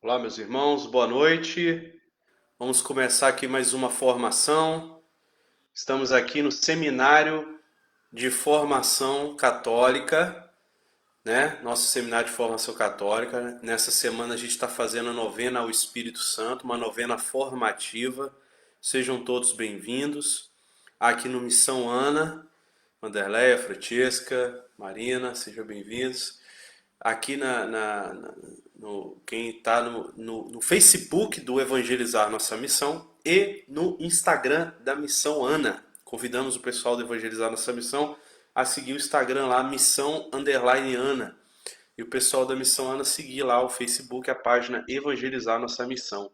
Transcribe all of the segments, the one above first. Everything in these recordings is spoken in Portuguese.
Olá, meus irmãos, boa noite. Vamos começar aqui mais uma formação. Estamos aqui no Seminário de Formação Católica, né? Nosso Seminário de Formação Católica. Nessa semana a gente está fazendo a novena ao Espírito Santo, uma novena formativa. Sejam todos bem-vindos. Aqui no Missão Ana, Wanderleia, Francesca, Marina, sejam bem-vindos. Aqui quem está no Facebook do Evangelizar Nossa Missão e no Instagram da Missão Ana. Convidamos o pessoal do Evangelizar Nossa Missão a seguir o Instagram lá, Missão_Ana. E o pessoal da Missão Ana seguir lá o Facebook, a página Evangelizar Nossa Missão.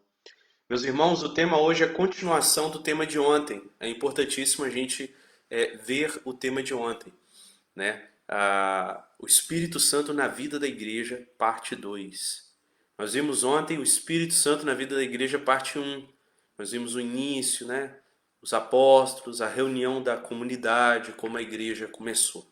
Meus irmãos, o tema hoje é a continuação do tema de ontem. É importantíssimo a gente ver o tema de ontem, né? O Espírito Santo na vida da igreja, parte 2. Nós vimos ontem o Espírito Santo na vida da igreja, parte 1. Nós vimos o início, né? Os apóstolos, a reunião da comunidade, como a igreja começou.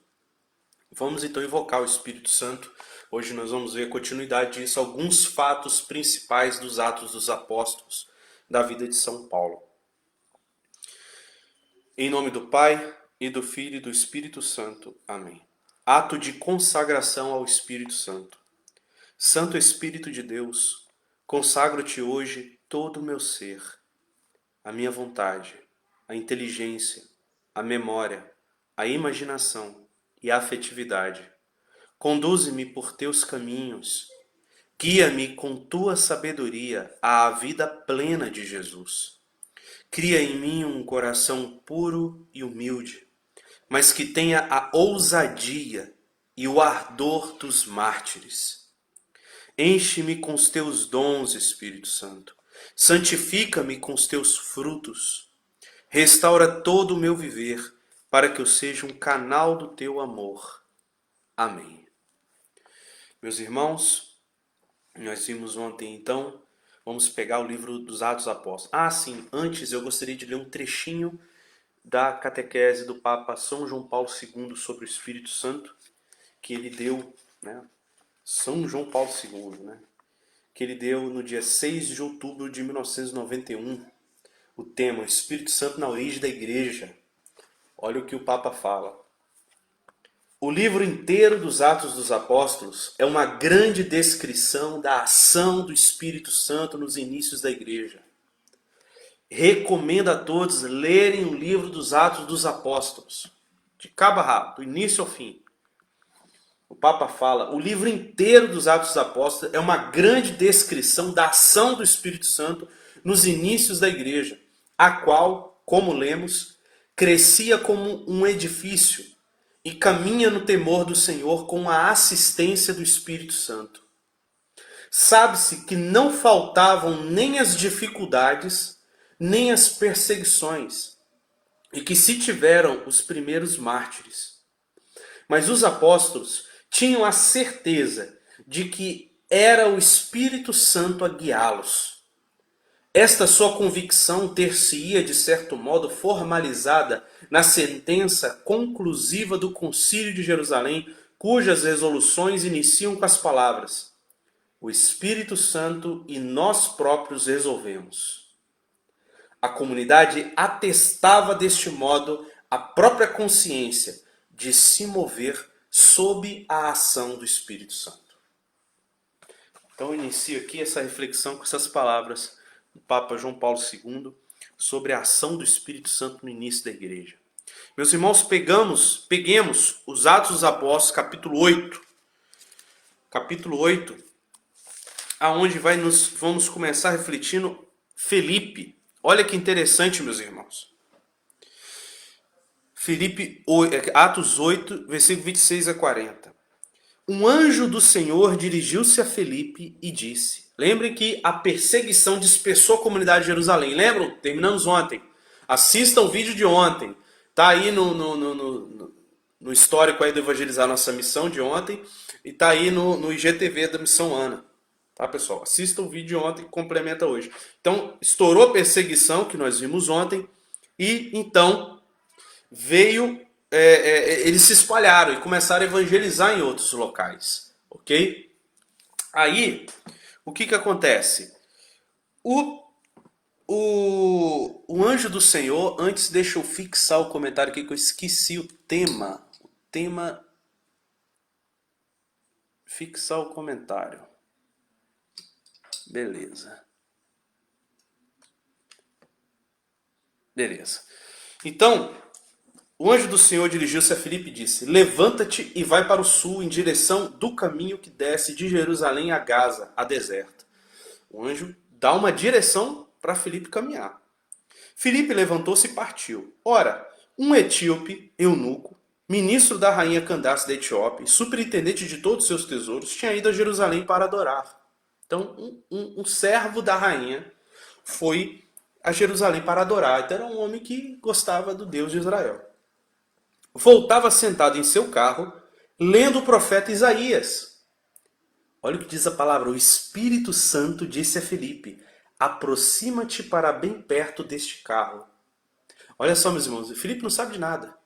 Vamos então invocar o Espírito Santo. Hoje nós vamos ver a continuidade disso, alguns fatos principais dos Atos dos Apóstolos da vida de São Paulo. Em nome do Pai, e do Filho e do Espírito Santo. Amém. Ato de consagração ao Espírito Santo. Santo Espírito de Deus, consagro-te hoje todo o meu ser, a minha vontade, a inteligência, a memória, a imaginação e a afetividade. Conduze-me por teus caminhos, guia-me com tua sabedoria à vida plena de Jesus. Cria em mim um coração puro e humilde, mas que tenha a ousadia e o ardor dos mártires. Enche-me com os teus dons, Espírito Santo. Santifica-me com os teus frutos. Restaura todo o meu viver, para que eu seja um canal do teu amor. Amém. Meus irmãos, nós vimos ontem então, vamos pegar o livro dos Atos Apóstolos. Sim, antes eu gostaria de ler um trechinho da catequese do Papa São João Paulo II sobre o Espírito Santo, que ele deu, né? São João Paulo II, né? Que ele deu no dia 6 de outubro de 1991, o tema, o Espírito Santo na origem da Igreja. Olha o que o Papa fala. O livro inteiro dos Atos dos Apóstolos é uma grande descrição da ação do Espírito Santo nos inícios da Igreja. Recomendo a todos lerem o livro dos Atos dos Apóstolos, de cabo a rabo, do início ao fim. O Papa fala, o livro inteiro dos Atos dos Apóstolos é uma grande descrição da ação do Espírito Santo nos inícios da igreja, a qual, como lemos, crescia como um edifício e caminha no temor do Senhor com a assistência do Espírito Santo. Sabe-se que não faltavam nem as dificuldades, nem as perseguições, e que se tiveram os primeiros mártires. Mas os apóstolos tinham a certeza de que era o Espírito Santo a guiá-los. Esta sua convicção ter-se-ia, de certo modo, formalizada na sentença conclusiva do Concílio de Jerusalém, cujas resoluções iniciam com as palavras: o Espírito Santo e nós próprios resolvemos. A comunidade atestava deste modo a própria consciência de se mover sob a ação do Espírito Santo. Então eu inicio aqui essa reflexão com essas palavras do Papa João Paulo II sobre a ação do Espírito Santo no início da igreja. Meus irmãos, peguemos os Atos dos Apóstolos, capítulo 8. Capítulo 8, aonde vamos começar refletindo Felipe. Olha que interessante, meus irmãos. Atos 8, versículo 26 a 40. Um anjo do Senhor dirigiu-se a Felipe e disse... Lembrem que a perseguição dispersou a comunidade de Jerusalém. Lembram? Terminamos ontem. Assistam o vídeo de ontem. Está aí no histórico aí do Evangelizar Nossa Missão de ontem. E está aí no IGTV da Missão Ana. Tá, pessoal? Assistam o vídeo de ontem que complementa hoje. Então, estourou a perseguição que nós vimos ontem. E então eles se espalharam e começaram a evangelizar em outros locais. Ok? Aí... o que acontece? O anjo do Senhor, antes deixa eu fixar o comentário aqui que eu esqueci o tema. O tema... Fixar o comentário. Beleza. Beleza. Então, o anjo do Senhor dirigiu-se a Filipe e disse: levanta-te e vai para o sul, em direção do caminho que desce de Jerusalém a Gaza, a deserta. O anjo dá uma direção para Filipe caminhar. Filipe levantou-se e partiu. Ora, um etíope, eunuco, ministro da rainha Candace da Etiópia, superintendente de todos os seus tesouros, tinha ido a Jerusalém para adorar. Então, um servo da rainha foi a Jerusalém para adorar. Então, era um homem que gostava do Deus de Israel. Voltava sentado em seu carro, lendo o profeta Isaías. Olha o que diz a palavra. O Espírito Santo disse a Filipe: aproxima-te para bem perto deste carro. Olha só, meus irmãos, Filipe não sabe de nada.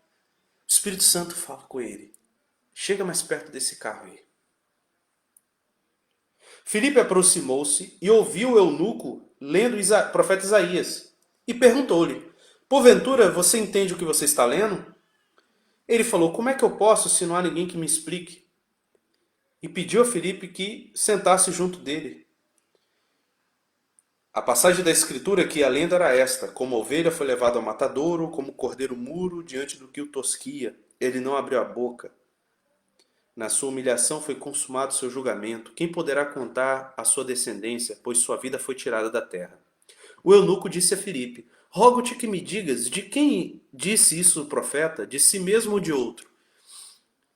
O Espírito Santo fala com ele: chega mais perto desse carro aí. Filipe aproximou-se e ouviu o eunuco lendo o profeta Isaías. E perguntou-lhe: porventura você entende o que você está lendo? Ele falou: como é que eu posso se não há ninguém que me explique? E pediu a Filipe que sentasse junto dele. A passagem da escritura que a lenda era esta: como a ovelha foi levada ao matadouro, como o cordeiro muro diante do que o tosquia, ele não abriu a boca. Na sua humilhação foi consumado o seu julgamento. Quem poderá contar a sua descendência, pois sua vida foi tirada da terra? O eunuco disse a Filipe: rogo-te que me digas, de quem disse isso o profeta? De si mesmo ou de outro?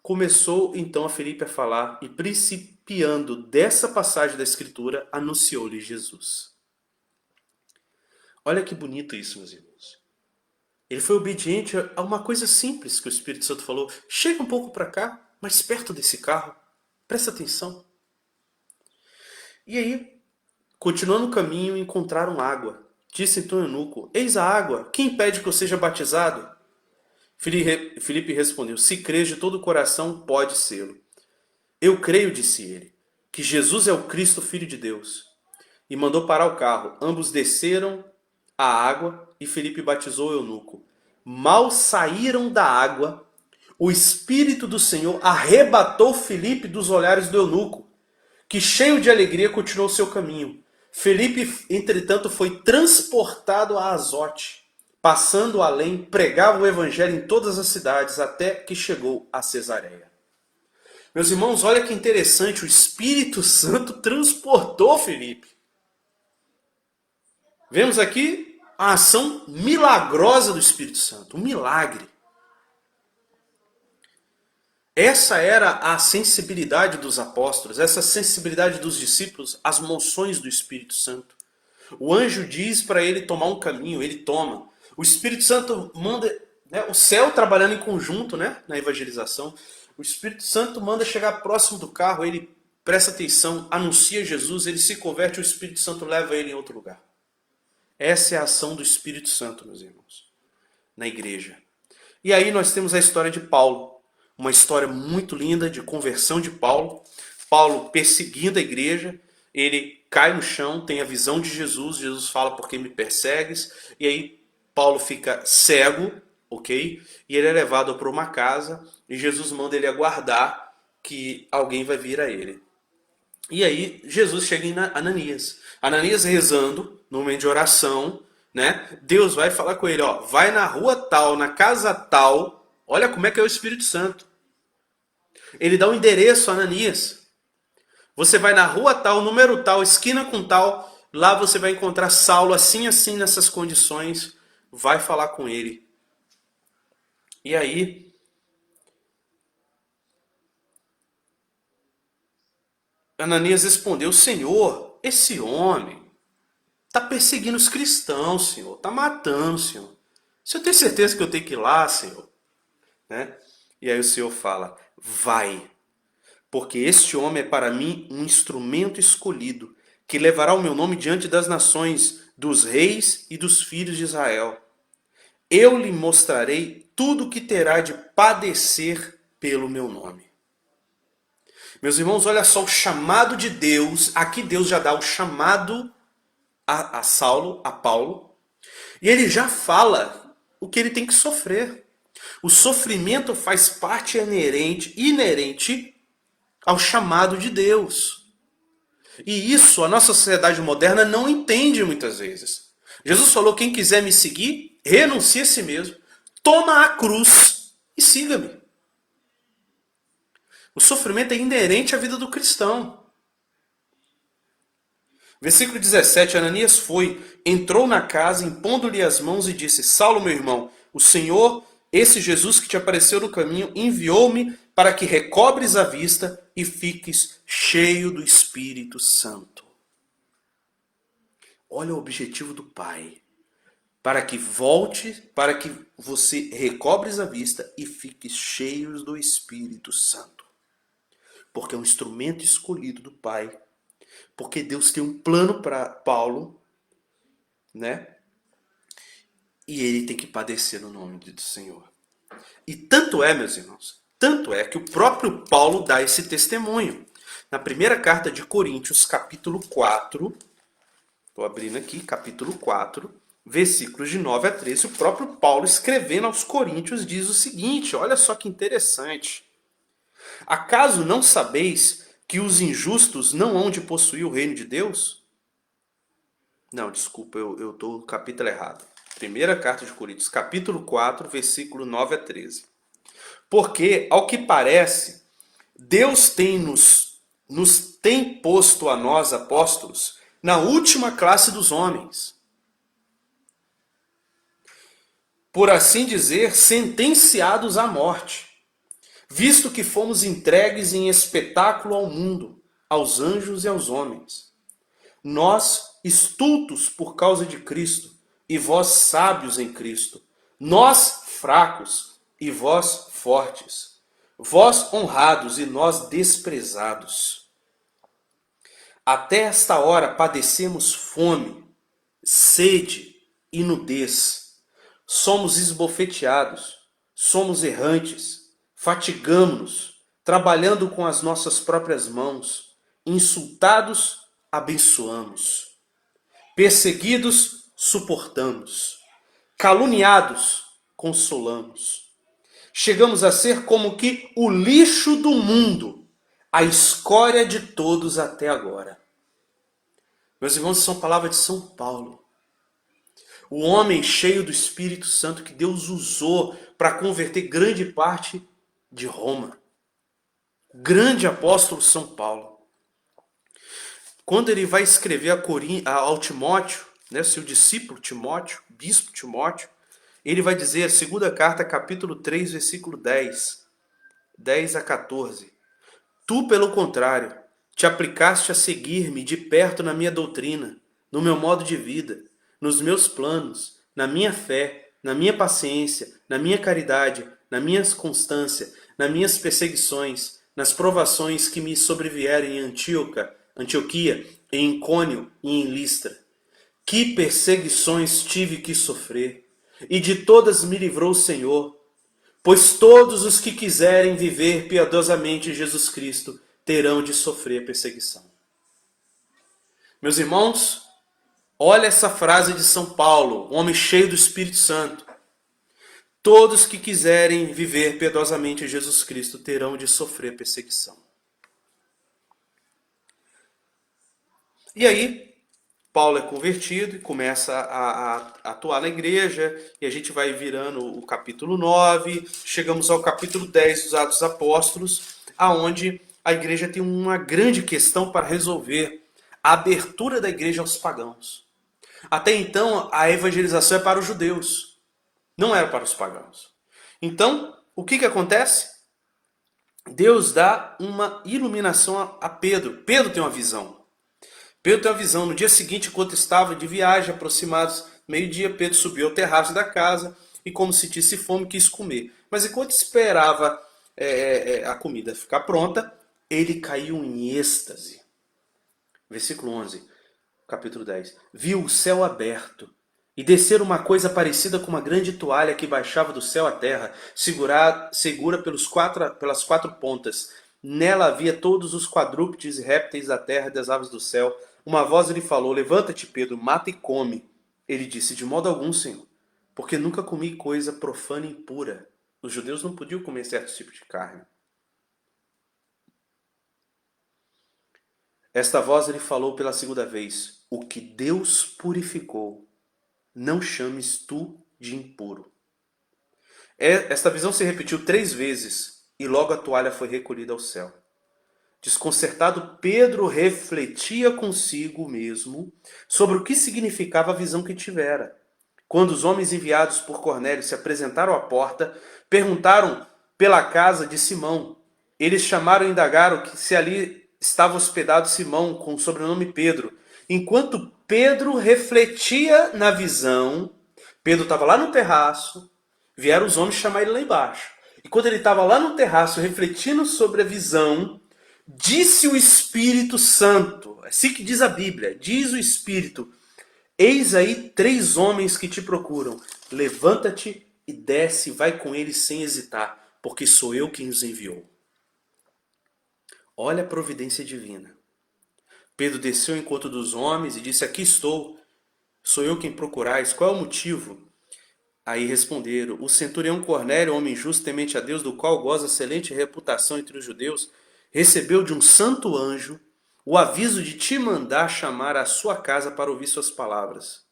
Começou então a Filipe a falar, e principiando dessa passagem da escritura, anunciou-lhe Jesus. Olha que bonito isso, meus irmãos. Ele foi obediente a uma coisa simples que o Espírito Santo falou: chega um pouco para cá, mais perto desse carro, presta atenção. E aí, continuando o caminho, encontraram água. Disse então o eunuco: eis a água, quem impede que eu seja batizado? Filipe respondeu: se crês de todo o coração, pode sê-lo. Eu creio, disse ele, que Jesus é o Cristo, Filho de Deus. E mandou parar o carro. Ambos desceram a água e Filipe batizou o eunuco. Mal saíram da água, o Espírito do Senhor arrebatou Filipe dos olhares do eunuco, que cheio de alegria continuou seu caminho. Filipe, entretanto, foi transportado a Azote. Passando além, pregava o evangelho em todas as cidades, até que chegou a Cesareia. Meus irmãos, olha que interessante, o Espírito Santo transportou Filipe. Vemos aqui a ação milagrosa do Espírito Santo, um milagre. Essa era a sensibilidade dos apóstolos, essa sensibilidade dos discípulos às moções do Espírito Santo. O anjo diz para ele tomar um caminho, ele toma. O Espírito Santo manda, né, o céu trabalhando em conjunto, né, na evangelização. O Espírito Santo manda chegar próximo do carro, ele presta atenção, anuncia Jesus, ele se converte, o Espírito Santo leva ele em outro lugar. Essa é a ação do Espírito Santo, meus irmãos, na igreja. E aí nós temos a história de Paulo. Uma história muito linda de conversão de Paulo. Paulo perseguindo a igreja, ele cai no chão, tem a visão de Jesus. Jesus fala: por que me persegues? E aí Paulo fica cego, ok? E ele é levado para uma casa e Jesus manda ele aguardar que alguém vai vir a ele. E aí Jesus chega em Ananias. Ananias rezando, no momento de oração, né? Deus vai falar com ele: ó, vai na rua tal, na casa tal. Olha como é que é o Espírito Santo. Ele dá um endereço a Ananias. Você vai na rua tal, número tal, esquina com tal. Lá você vai encontrar Saulo assim, assim, nessas condições. Vai falar com ele. E aí, Ananias respondeu: Senhor, esse homem está perseguindo os cristãos, Senhor. Está matando, Senhor. O senhor tem certeza que eu tenho que ir lá, Senhor? Né? E aí o Senhor fala: vai, porque este homem é para mim um instrumento escolhido, que levará o meu nome diante das nações, dos reis e dos filhos de Israel. Eu lhe mostrarei tudo o que terá de padecer pelo meu nome. Meus irmãos, olha só o chamado de Deus. Aqui Deus já dá o chamado a Saulo, a Paulo, e ele já fala o que ele tem que sofrer. O sofrimento faz parte inerente ao chamado de Deus. E isso a nossa sociedade moderna não entende muitas vezes. Jesus falou: quem quiser me seguir, renuncie a si mesmo, toma a cruz e siga-me. O sofrimento é inerente à vida do cristão. Versículo 17, Ananias foi, entrou na casa, impondo-lhe as mãos e disse: Saulo, meu irmão, o Senhor, esse Jesus que te apareceu no caminho, enviou-me para que recobres a vista e fiques cheio do Espírito Santo. Olha o objetivo do Pai. Para que para que você recobres a vista e fiques cheio do Espírito Santo. Porque é um instrumento escolhido do Pai. Porque Deus tem um plano para Paulo, né? E ele tem que padecer no nome do Senhor. E tanto é, meus irmãos, tanto é que o próprio Paulo dá esse testemunho. Na primeira carta de Coríntios, capítulo 4, estou abrindo aqui, capítulo 4, versículos de 9 a 13, o próprio Paulo, escrevendo aos Coríntios, diz o seguinte, olha só que interessante. Acaso não sabeis que os injustos não hão de possuir o reino de Deus? Não, desculpa, eu estou no capítulo errado. Primeira carta de Coríntios, capítulo 4, versículo 9 a 13. Porque, ao que parece, Deus nos tem posto a nós, apóstolos, na última classe dos homens. Por assim dizer, sentenciados à morte, visto que fomos entregues em espetáculo ao mundo, aos anjos e aos homens. Nós, estultos por causa de Cristo, e vós sábios em Cristo. Nós, fracos, e vós fortes. Vós honrados, e nós desprezados. Até esta hora padecemos fome, sede e nudez. Somos esbofeteados, somos errantes, fatigamos-nos, trabalhando com as nossas próprias mãos, insultados, abençoamos, perseguidos, suportamos, caluniados, consolamos. Chegamos a ser como que o lixo do mundo, a escória de todos até agora. Meus irmãos, são palavras de São Paulo. O homem cheio do Espírito Santo que Deus usou para converter grande parte de Roma. O grande apóstolo São Paulo. Quando ele vai escrever ao Timóteo, né, seu discípulo Timóteo, bispo Timóteo, ele vai dizer, a segunda carta, capítulo 3, versículo 10 a 14. Tu, pelo contrário, te aplicaste a seguir-me de perto na minha doutrina, no meu modo de vida, nos meus planos, na minha fé, na minha paciência, na minha caridade, na minha constância, nas minhas perseguições, nas provações que me sobrevieram em Antioquia, em Icônio e em Listra. Que perseguições tive que sofrer, e de todas me livrou o Senhor, pois todos os que quiserem viver piedosamente em Jesus Cristo terão de sofrer perseguição. Meus irmãos, olha essa frase de São Paulo, um homem cheio do Espírito Santo. Todos que quiserem viver piedosamente em Jesus Cristo terão de sofrer perseguição. E aí, Paulo é convertido e começa a atuar na igreja, e a gente vai virando o capítulo 9, chegamos ao capítulo 10 dos Atos Apóstolos, aonde a igreja tem uma grande questão para resolver, a abertura da igreja aos pagãos. Até então, a evangelização é para os judeus, não era para os pagãos. Então, o que acontece? Deus dá uma iluminação a Pedro. Pedro tem uma visão. Pedro tem uma visão. No dia seguinte, enquanto estava de viagem, aproximados meio-dia, Pedro subiu ao terraço da casa e, como sentisse fome, quis comer. Mas enquanto esperava a comida ficar pronta, ele caiu em êxtase. Versículo 11, capítulo 10. Viu o céu aberto e descer uma coisa parecida com uma grande toalha que baixava do céu à terra, segura pelas quatro pontas. Nela havia todos os quadrúpedes e répteis da terra e das aves do céu. Uma voz lhe falou: levanta-te, Pedro, mata e come. Ele disse: de modo algum, Senhor, porque nunca comi coisa profana e impura. Os judeus não podiam comer certos tipos de carne. Esta voz lhe falou pela segunda vez: o que Deus purificou, não chames tu de impuro. Esta visão se repetiu 3 vezes e logo a toalha foi recolhida ao céu. Desconcertado, Pedro refletia consigo mesmo sobre o que significava a visão que tivera. Quando os homens enviados por Cornélio se apresentaram à porta, perguntaram pela casa de Simão. Eles chamaram e indagaram que se ali estava hospedado Simão, com o sobrenome Pedro. Enquanto Pedro refletia na visão, Pedro estava lá no terraço, vieram os homens chamar ele lá embaixo. E quando ele estava lá no terraço refletindo sobre a visão, disse o Espírito Santo, assim que diz a Bíblia, diz o Espírito: eis aí 3 homens que te procuram. Levanta-te e desce, vai com eles sem hesitar, porque sou eu quem os enviou. Olha a providência divina. Pedro desceu ao encontro dos homens e disse: aqui estou, sou eu quem procurais, qual é o motivo? Aí responderam: o centurião Cornélio, homem justo, temente a Deus, do qual goza excelente reputação entre os judeus, recebeu de um santo anjo o aviso de te mandar chamar à sua casa para ouvir suas palavras.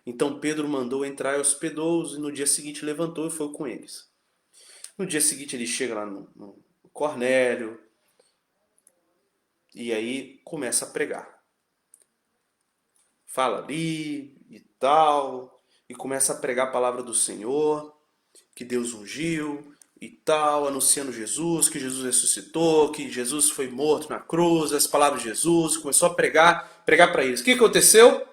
Então Pedro mandou entrar e hospedou-os, e no dia seguinte levantou e foi com eles. No dia seguinte ele chega lá no Cornélio, e aí começa a pregar. Fala ali e tal, e começa a pregar a palavra do Senhor, que Deus ungiu e tal, anunciando Jesus, que Jesus ressuscitou, que Jesus foi morto na cruz, as palavras de Jesus, começou a pregar para eles. O que aconteceu?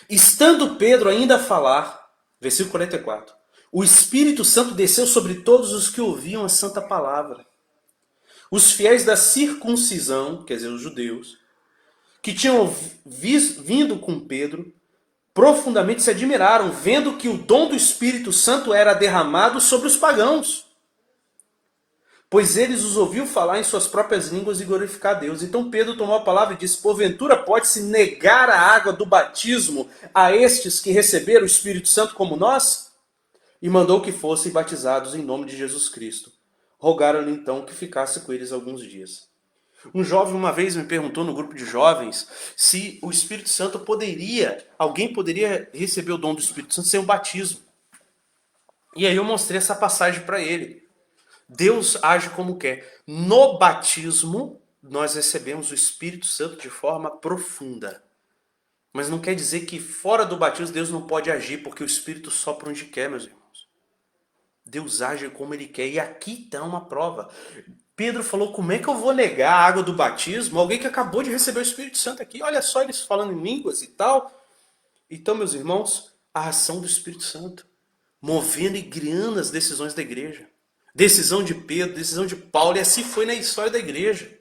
Estando Pedro ainda a falar, versículo 44, o Espírito Santo desceu sobre todos os que ouviam a santa palavra. Os fiéis da circuncisão, quer dizer, os judeus, que tinham vindo com Pedro, profundamente se admiraram, vendo que o dom do Espírito Santo era derramado sobre os pagãos. Pois eles os ouviam falar em suas próprias línguas e glorificar a Deus. Então Pedro tomou a palavra e disse: porventura pode-se negar a água do batismo a estes que receberam o Espírito Santo como nós? E mandou que fossem batizados em nome de Jesus Cristo. Rogaram-lhe então que ficasse com eles alguns dias. Um jovem uma vez me perguntou no grupo de jovens se o Espírito Santo alguém poderia receber o dom do Espírito Santo sem o batismo. E aí eu mostrei essa passagem para ele. Deus age como quer. No batismo, nós recebemos o Espírito Santo de forma profunda. Mas não quer dizer que fora do batismo Deus não pode agir, porque o Espírito sopra onde quer, meus irmãos. Deus age como Ele quer. E aqui está uma prova. Pedro falou: como é que eu vou negar a água do batismo? Alguém que acabou de receber o Espírito Santo aqui. Olha só eles falando em línguas e tal. Então, meus irmãos, a ação do Espírito Santo, movendo e guiando as decisões da igreja. Decisão de Pedro, decisão de Paulo, e assim foi na história da igreja.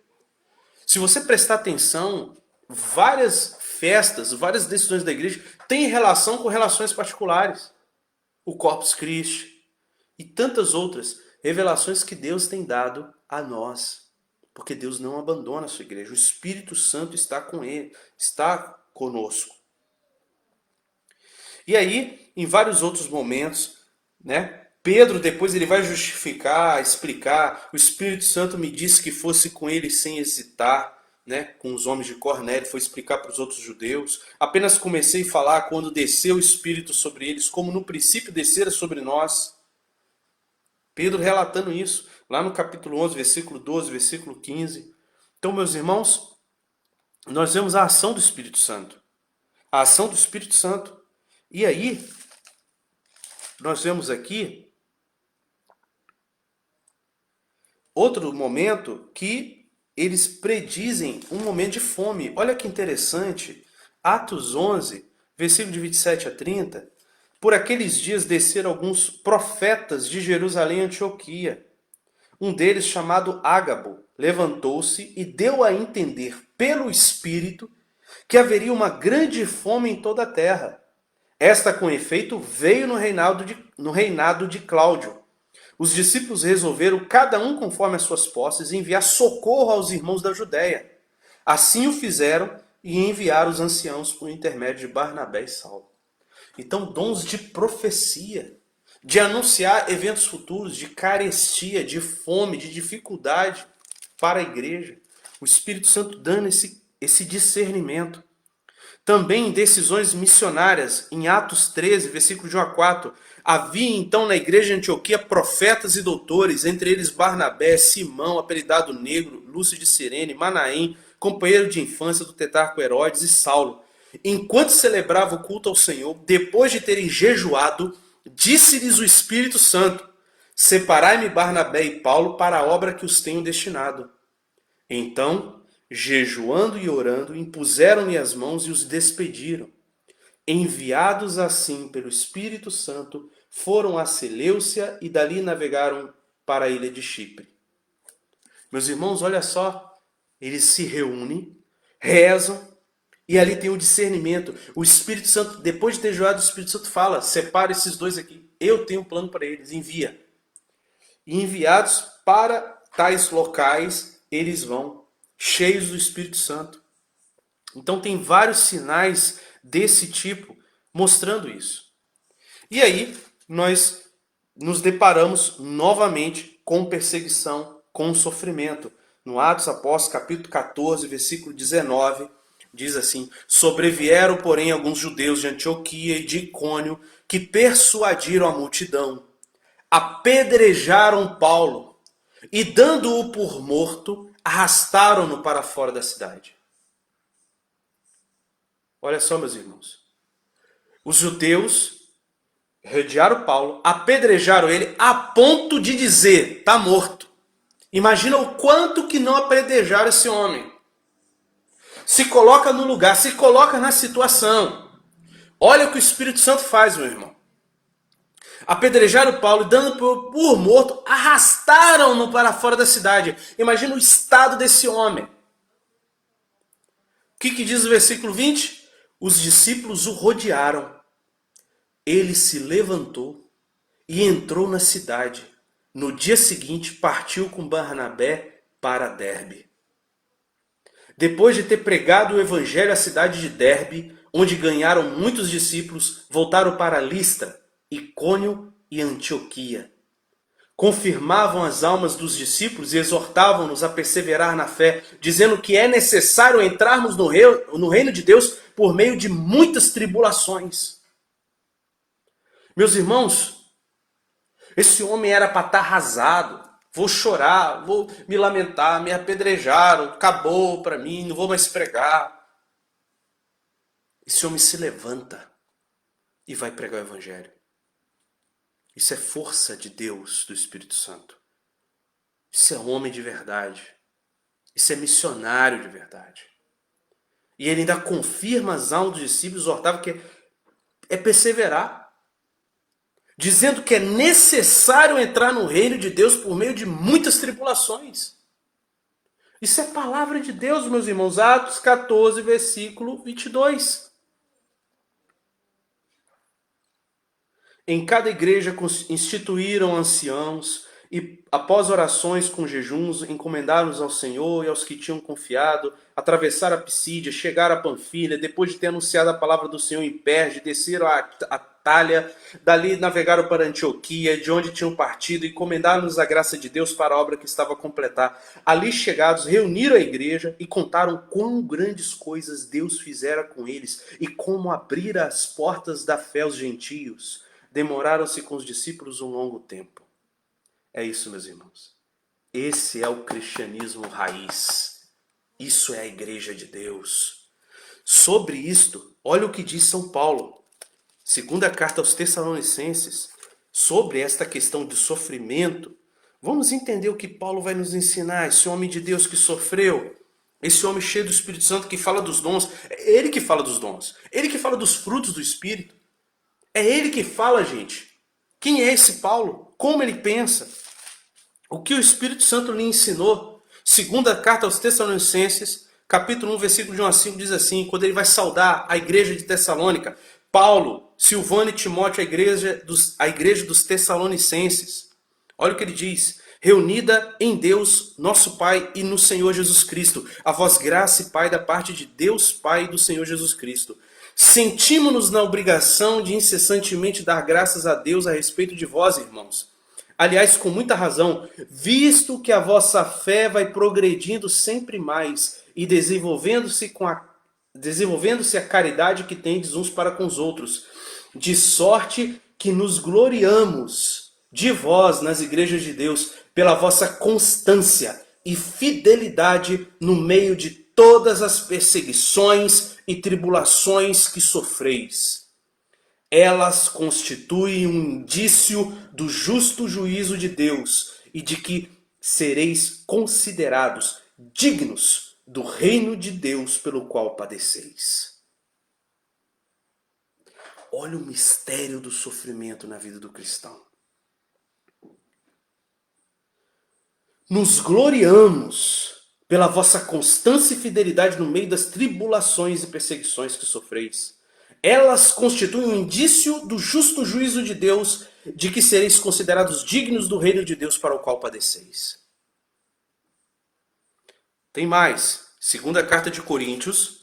Se você prestar atenção, várias festas, várias decisões da igreja têm relação com relações particulares. O Corpus Christi e tantas outras revelações que Deus tem dado a nós. Porque Deus não abandona a sua igreja. O Espírito Santo está com ele, está conosco. E aí, em vários outros momentos, né? Pedro depois ele vai justificar, explicar. O Espírito Santo me disse que fosse com ele sem hesitar, né? Com os homens de Cornélio, foi explicar para os outros judeus. Apenas comecei a falar quando desceu o Espírito sobre eles, como no princípio descera sobre nós. Pedro relatando isso, lá no capítulo 11, versículo 12, versículo 15. Então, meus irmãos, nós vemos a ação do Espírito Santo. A ação do Espírito Santo. E aí, nós vemos aqui outro momento que eles predizem um momento de fome. Olha que interessante. Atos 11, versículo de 27 a 30. Por aqueles dias desceram alguns profetas de Jerusalém a Antioquia. Um deles, chamado Ágabo, levantou-se e deu a entender pelo Espírito que haveria uma grande fome em toda a terra. Esta, com efeito, veio no reinado de Cláudio. os discípulos resolveram, cada um conforme as suas posses, enviar socorro aos irmãos da Judéia. Assim o fizeram e enviaram os anciãos por intermédio de Barnabé e Saulo. Então, dons de profecia, de anunciar eventos futuros, de carestia, de fome, de dificuldade para a igreja. O Espírito Santo dando esse discernimento. Também em decisões missionárias, em Atos 13, versículo de 1 a 4, havia então na igreja de Antioquia profetas e doutores, entre eles Barnabé, Simão, apelidado Negro, Lúcio de Cirene, Manaém, companheiro de infância do tetrarca Herodes e Saulo. Enquanto celebrava o culto ao Senhor, depois de terem jejuado, disse-lhes o Espírito Santo: separai-me Barnabé e Paulo para a obra que os tenho destinado. Então, jejuando e orando, impuseram-lhe as mãos e os despediram. Enviados assim pelo Espírito Santo, foram a Seleucia e dali navegaram para a ilha de Chipre. Meus irmãos, olha só, eles se reúnem, rezam, e ali tem o discernimento. O Espírito Santo, depois de ter jejuado, o Espírito Santo fala: separa esses dois aqui, eu tenho um plano para eles, envia. E enviados para tais locais, eles vão, cheios do Espírito Santo. Então tem vários sinais desse tipo mostrando isso. E aí nós nos deparamos novamente com perseguição, com sofrimento. No Atos Apóstolos, capítulo 14, versículo 19, diz assim: sobrevieram, porém, alguns judeus de Antioquia e de Icônio que persuadiram a multidão, apedrejaram Paulo e, dando-o por morto, arrastaram-no para fora da cidade. Olha só, meus irmãos. Os judeus rodearam Paulo, apedrejaram ele a ponto de dizer: está morto. Imagina o quanto que não apedrejaram esse homem. Se coloca no lugar, se coloca na situação. Olha o que o Espírito Santo faz, meu irmão. Apedrejaram Paulo e, dando por morto, arrastaram-no para fora da cidade. Imagina o estado desse homem. O que diz o versículo 20? Os discípulos o rodearam. Ele se levantou e entrou na cidade. No dia seguinte, partiu com Barnabé para Derbe. Depois de ter pregado o evangelho à cidade de Derbe, onde ganharam muitos discípulos, voltaram para Listra, Icônio e Antioquia. Confirmavam as almas dos discípulos e exortavam-nos a perseverar na fé, dizendo que é necessário entrarmos no reino de Deus por meio de muitas tribulações. Meus irmãos, esse homem era para estar arrasado. Vou chorar, vou me lamentar, me apedrejaram, acabou para mim, não vou mais pregar. Esse homem se levanta e vai pregar o evangelho. Isso é força de Deus, do Espírito Santo. Isso é homem de verdade. Isso é missionário de verdade. E ele ainda confirma as almas dos discípulos, exortava que é perseverar. Dizendo que é necessário entrar no reino de Deus por meio de muitas tribulações. Isso é palavra de Deus, meus irmãos. Atos 14, versículo 22. Em cada igreja instituíram anciãos e, após orações com jejuns, encomendaram-nos ao Senhor e aos que tinham confiado, atravessaram a Pisídia, chegaram a Panfilha, depois de ter anunciado a palavra do Senhor em Perge, desceram a Itália, dali navegaram para Antioquia, de onde tinham partido, e encomendaram-nos a graça de Deus para a obra que estava a completar. Ali chegados, reuniram a igreja e contaram quão grandes coisas Deus fizera com eles e como abrira as portas da fé aos gentios. Demoraram-se com os discípulos um longo tempo. É isso, meus irmãos. Esse é o cristianismo raiz. Isso é a igreja de Deus. Sobre isto, olha o que diz São Paulo. Segunda carta aos Tessalonicenses, sobre esta questão de sofrimento. Vamos entender o que Paulo vai nos ensinar. Esse homem de Deus que sofreu, esse homem cheio do Espírito Santo que fala dos dons. É ele que fala dos dons. Ele que fala dos frutos do Espírito. É ele que fala, gente. Quem é esse Paulo? Como ele pensa? O que o Espírito Santo lhe ensinou? Segunda carta aos Tessalonicenses, capítulo 1, versículo de 1 a 5, diz assim, quando ele vai saudar a igreja de Tessalônica, Paulo, Silvano e Timóteo, a igreja dos Tessalonicenses. Olha o que ele diz: reunida em Deus, nosso Pai, e no Senhor Jesus Cristo, a vós graça e Pai da parte de Deus Pai e do Senhor Jesus Cristo. Sentimos-nos na obrigação de incessantemente dar graças a Deus a respeito de vós, irmãos. Aliás, com muita razão, visto que a vossa fé vai progredindo sempre mais e desenvolvendo-se a caridade que tendes uns para com os outros, de sorte que nos gloriamos de vós nas igrejas de Deus pela vossa constância e fidelidade no meio de todas as perseguições e tribulações que sofreis. Elas constituem um indício do justo juízo de Deus e de que sereis considerados dignos do reino de Deus pelo qual padeceis. Olha o mistério do sofrimento na vida do cristão. Nos gloriamos pela vossa constância e fidelidade no meio das tribulações e perseguições que sofreis. Elas constituem um indício do justo juízo de Deus, de que sereis considerados dignos do reino de Deus para o qual padeceis. Tem mais. Segunda carta de Coríntios,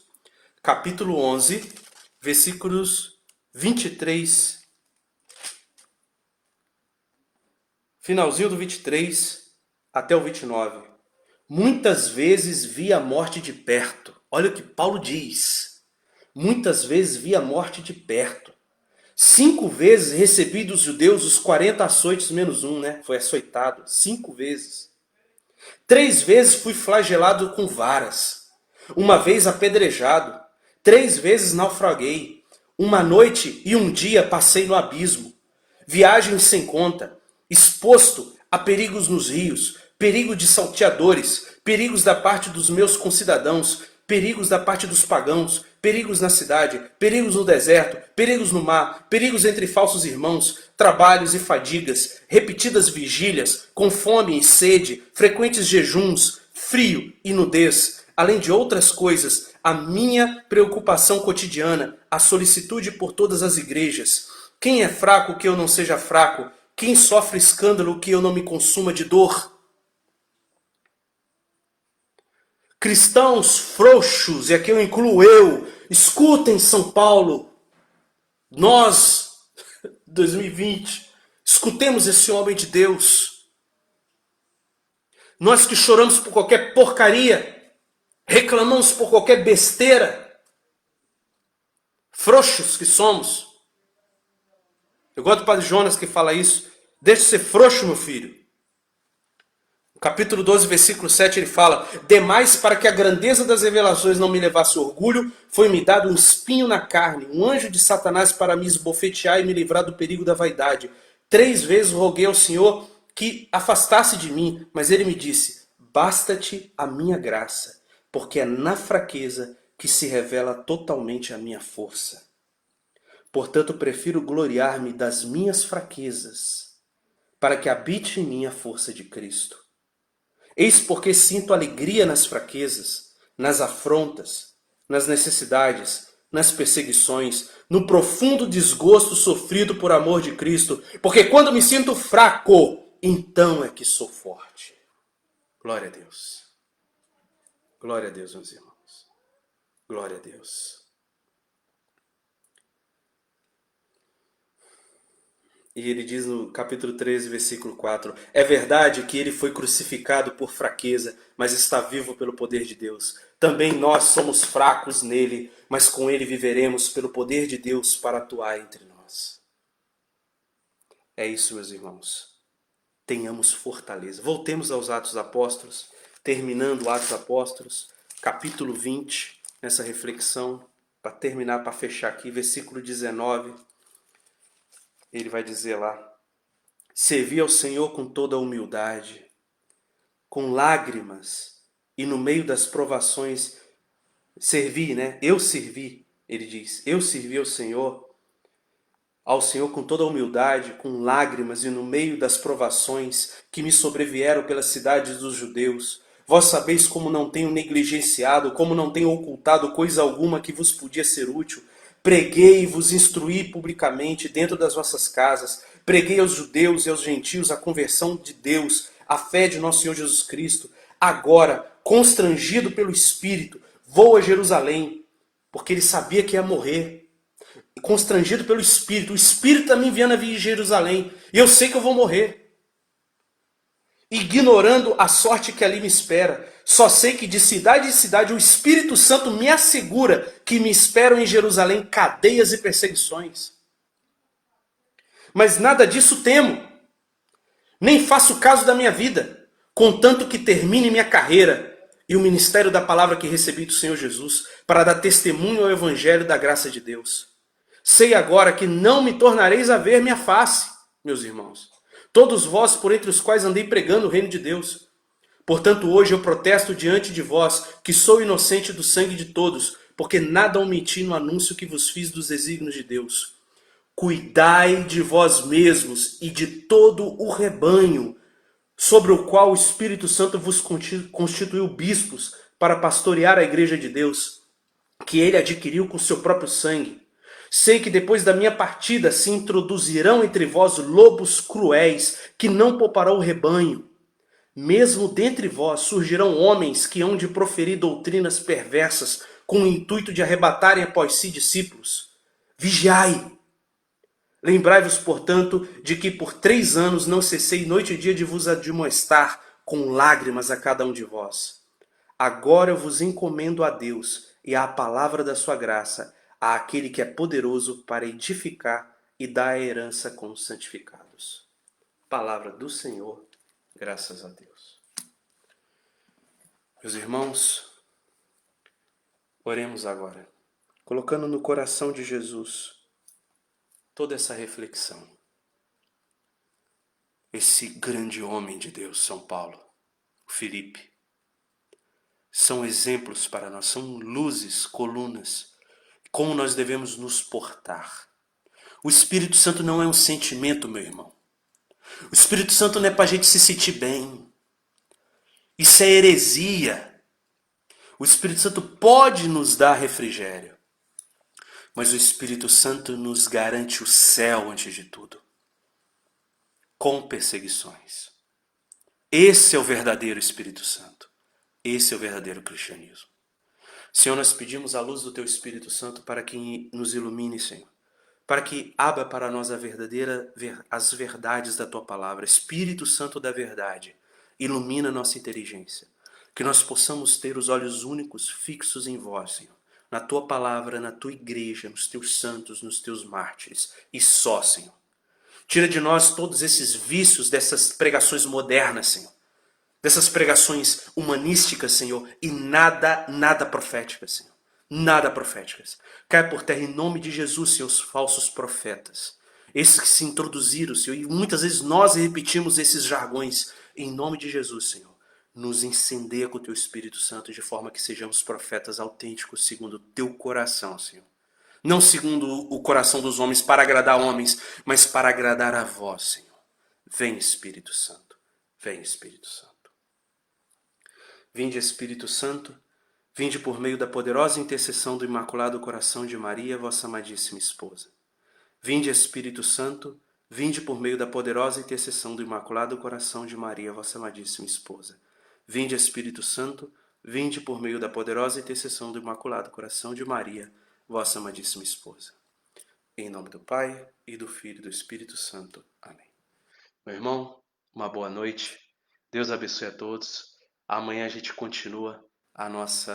capítulo 11, versículos 23. Finalzinho do 23 até o 29. Muitas vezes vi a morte de perto. Olha o que Paulo diz. Muitas vezes vi a morte de perto. 5 vezes recebi dos judeus os 40 açoites menos um, né? Foi açoitado 5 vezes. 3 vezes fui flagelado com varas. 1 vez apedrejado. 3 vezes naufraguei. 1 noite e 1 dia passei no abismo. Viagem sem conta. Exposto a perigos nos rios. Perigo de salteadores. Perigos da parte dos meus concidadãos. Perigos da parte dos pagãos, perigos na cidade, perigos no deserto, perigos no mar, perigos entre falsos irmãos, trabalhos e fadigas, repetidas vigílias, com fome e sede, frequentes jejuns, frio e nudez, além de outras coisas, a minha preocupação cotidiana, a solicitude por todas as igrejas. Quem é fraco que eu não seja fraco? Quem sofre escândalo que eu não me consuma de dor? Cristãos frouxos, e aqui eu incluo eu, escutem São Paulo, nós, 2020, escutemos esse homem de Deus. Nós que choramos por qualquer porcaria, reclamamos por qualquer besteira, frouxos que somos. Eu gosto do Padre Jonas que fala isso, deixa de ser frouxo, meu filho. Capítulo 12, versículo 7, ele fala: demais, para que a grandeza das revelações não me levasse orgulho, foi-me dado um espinho na carne, um anjo de Satanás para me esbofetear e me livrar do perigo da vaidade. 3 vezes roguei ao Senhor que afastasse de mim, mas ele me disse: basta-te a minha graça, porque é na fraqueza que se revela totalmente a minha força. Portanto, prefiro gloriar-me das minhas fraquezas, para que habite em mim a força de Cristo. Eis porque sinto alegria nas fraquezas, nas afrontas, nas necessidades, nas perseguições, no profundo desgosto sofrido por amor de Cristo, porque quando me sinto fraco, então é que sou forte. Glória a Deus. Glória a Deus, meus irmãos. Glória a Deus. E ele diz no capítulo 13, versículo 4, é verdade que ele foi crucificado por fraqueza, mas está vivo pelo poder de Deus. Também nós somos fracos nele, mas com ele viveremos pelo poder de Deus para atuar entre nós. É isso, meus irmãos. Tenhamos fortaleza. Voltemos aos Atos Apóstolos, terminando Atos Apóstolos, capítulo 20, nessa reflexão, para terminar, para fechar aqui, versículo 19. Ele vai dizer lá: servi ao Senhor com toda a humildade, com lágrimas, e no meio das provações, servi, né? Eu servi, ele diz, eu servi ao Senhor com toda a humildade, com lágrimas, e no meio das provações que me sobrevieram pelas cidades dos judeus. Vós sabeis como não tenho negligenciado, como não tenho ocultado coisa alguma que vos podia ser útil, Preguei e vos instruí publicamente dentro das vossas casas. Preguei aos judeus e aos gentios a conversão de Deus, a fé de nosso Senhor Jesus Cristo. Agora, constrangido pelo Espírito, vou a Jerusalém, porque ele sabia que ia morrer. Constrangido pelo Espírito. O Espírito está me enviando a vir a Jerusalém. E eu sei que eu vou morrer. Ignorando a sorte que ali me espera. Só sei que de cidade em cidade o Espírito Santo me assegura que me esperam em Jerusalém cadeias e perseguições. Mas nada disso temo. Nem faço caso da minha vida, contanto que termine minha carreira e o ministério da palavra que recebi do Senhor Jesus, para dar testemunho ao evangelho da graça de Deus. Sei agora que não me tornareis a ver minha face, meus irmãos. Todos vós por entre os quais andei pregando o reino de Deus. Portanto, hoje eu protesto diante de vós que sou inocente do sangue de todos, porque nada omiti no anúncio que vos fiz dos desígnios de Deus. Cuidai de vós mesmos e de todo o rebanho, sobre o qual o Espírito Santo vos constituiu bispos para pastorear a igreja de Deus, que ele adquiriu com seu próprio sangue. Sei que depois da minha partida se introduzirão entre vós lobos cruéis, que não pouparão o rebanho. Mesmo dentre vós surgirão homens que hão de proferir doutrinas perversas, com o intuito de arrebatarem após si discípulos. Vigiai! Lembrai-vos, portanto, de que por 3 anos não cessei noite e dia de vos admoestar, com lágrimas a cada um de vós. Agora eu vos encomendo a Deus e à palavra da sua graça, àquele que é poderoso para edificar e dar a herança com os santificados. Palavra do Senhor, graças a Deus. Meus irmãos, oremos agora, colocando no coração de Jesus toda essa reflexão. Esse grande homem de Deus, São Paulo, Filipe, são exemplos para nós, são luzes, colunas, como nós devemos nos portar. O Espírito Santo não é um sentimento, meu irmão. O Espírito Santo não é para a gente se sentir bem. Isso é heresia. O Espírito Santo pode nos dar refrigério, mas o Espírito Santo nos garante o céu antes de tudo, com perseguições. Esse é o verdadeiro Espírito Santo. Esse é o verdadeiro cristianismo. Senhor, nós pedimos a luz do Teu Espírito Santo para que nos ilumine, Senhor. Para que abra para nós as verdades da Tua palavra. Espírito Santo da verdade, ilumina nossa inteligência. Que nós possamos ter os olhos únicos fixos em Vós, Senhor. Na Tua palavra, na Tua igreja, nos Teus santos, nos Teus mártires. E só, Senhor. Tira de nós todos esses vícios dessas pregações modernas, Senhor. Dessas pregações humanísticas, Senhor, e nada proféticas, Senhor. Nada proféticas. Cai por terra em nome de Jesus, Senhor, os falsos profetas. Esses que se introduziram, Senhor, e muitas vezes nós repetimos esses jargões. Em nome de Jesus, Senhor, nos incendeia com o Teu Espírito Santo de forma que sejamos profetas autênticos segundo o Teu coração, Senhor. Não segundo o coração dos homens para agradar homens, mas para agradar a Vós, Senhor. Vem, Espírito Santo. Vem, Espírito Santo. Vinde, Espírito Santo, vinde por meio da poderosa intercessão do Imaculado Coração de Maria, vossa amadíssima esposa. Vinde, Espírito Santo, vinde por meio da poderosa intercessão do Imaculado Coração de Maria, vossa amadíssima esposa. Vinde, Espírito Santo, vinde por meio da poderosa intercessão do Imaculado Coração de Maria, vossa amadíssima esposa. Em nome do Pai, e do Filho e do Espírito Santo. Amém. Meu irmão, uma boa noite. Deus abençoe a todos. Amanhã a gente continua nosso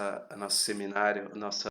seminário, nossa